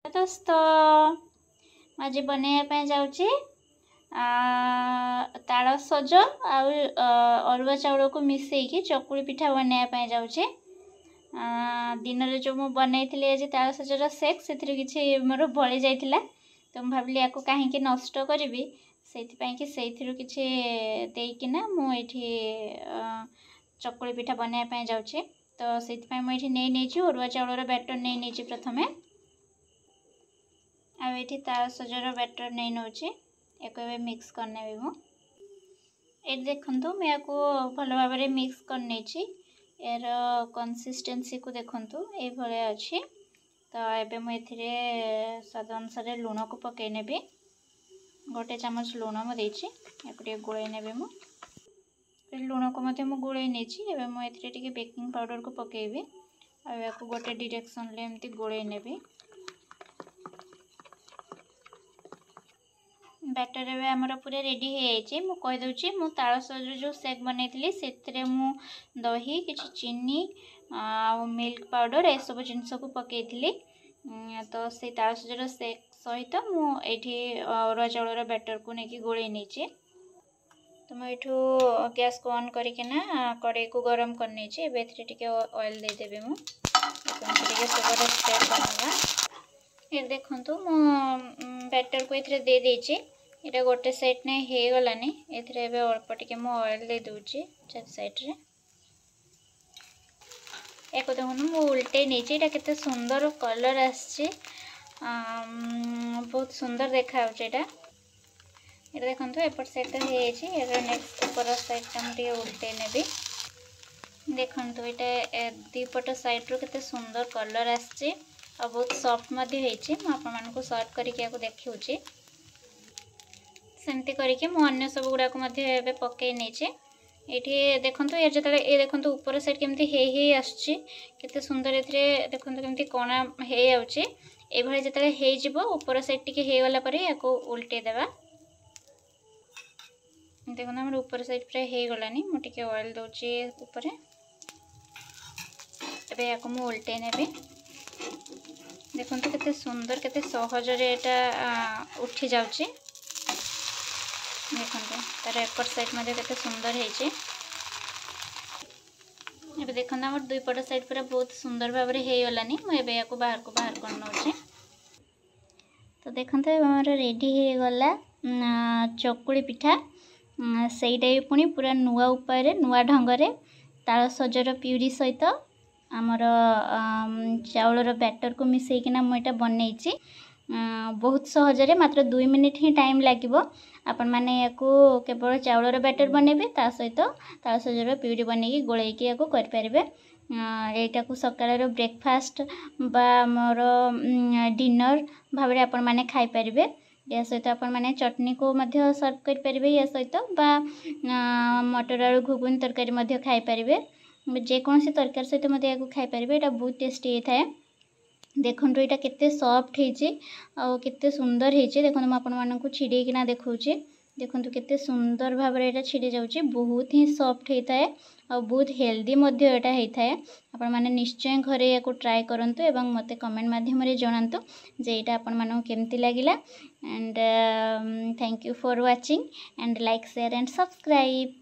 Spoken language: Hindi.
दोस्तों आज बनवाई जाऊँगी ताल सज अरुआ चाउल को मिसेकी चकुली पिठा बनवाई जाऊँगी। दिन में जो मुझे बनई आज ताल सजर सेक से किसी मोर बड़ी जाइला तो मुझे भाविली या कहीं नष्ट करी से किसी देना मुझे चकुली पिठा बनवाई जाऊँगी। तो से मुझे नहीं अरुआ चाउल बैटर नहीं प्रथमे आठी तार सजर बैटर नहीं नौचे एक मिक्स करने ये देखूँ मैं भल भाव मिक्स करनी यार कंसिस्टेंसी को देखूँ ये अच्छी। तो ये मुझे स्वाद अनुसार लुण को पकई ने गोटे चामच लुण मुझे गोल ने लुण को मुझे गोल नहीं मुझे बेकिंग पाउडर को पकेबी आ गोटे डायरेक्शन एमती गोल ने बैटर ए आमर पूरा रेडी हो कहीदे मु ताल सज जो सेक बनई से दही किसी चीनी मिल्क पाउडर ए सब जिनस को पकई तो से ताल सजर सेक सहित मुझे अरुआ चाउल बैटर को लेकिन गोल नहीं तो मुझे गैस को ऑन करना कड़ाई को गरम करनी टे ऑयल देदेवी मुझे सब स्प्रेड करना ये देखूँ मु बैटर को ये दे देची ये गोटे साइड ने हो गलानी ये अल्प टे ऑयल दे दूची चार साइड रे एक देखो मु उल्टे नहीं के सुंदर कलर आसी बहुत सुंदर देखा ये देखो एपट साइड तो हो नेक्स्ट ऊपर साइड मुझे उल्टे नेबी देखो ये दीपट साइड रू के सुंदर कलर आसी बहुत सॉफ्ट मुझे सर्व करके देखी सेमती करके मुझे सब गुड़ाक पकई नहीं ये देखो ये जो ये देखो ऊपर साइड केमती आसते सुंदर ये देखो केमती कणा हो जो ऊपर साइड टी होगला या उल्टे देवा देखो आम ऊपर साइड प्राय हो गलानी मुझे ऑयल दूची ऊपर या उल्टे ने देखो केते सुंदर केते सहजरे उठी जाउची देखो तार एपट साइड मध्य केते सुंदर है देखो आम दुईपट साइड पूरा बहुत सुंदर भाव में हो गलानी मुझे या बाहर कर नौचे तो देखो हमारा रेडी हो गला चकुली पिठा से पुणी पूरा नुआ उपाय नुआ ढंग ताल सजर प्यूरी सहित आमर चाउलर बैटर को मिसेकिना मुझे बनई बहुत सहजरे मात्र 2 मिनिट ही टाइम लगे आपण मैंने या केवल चाउलर बैटर बनइबे ता सहित ताल सजर प्यूरी बनई गोलैकी या करें यहाँ को सकाळ ब्रेकफास्ट बा मोर डिनर भाव में आपण मैंने खाई पारे या सहित आपण मैंने चटनी को मध्य सर्व करें या सहित बा मटर आलू घुगुनी तरकारी खाई पारे जेकोसी तरकारी सहित मत खाई पारे यहाँ बहुत टेस्टी होता है देखो यहाँ केते सॉफ्ट होते सुंदर होते देखो मुझे छिड़ेकिना देखा देखो केते सुंदर भाव में छिड़ी जाऊँगी बहुत ही सॉफ्ट होता है और बहुत हेल्दी होता है आपण मैंने निश्चय घरे या ट्राए करूँ एवं मत कमेंट माध्यम जनातु जे यहाँ आपण मानक केमती लगिला and thank you for watching and like share and subscribe.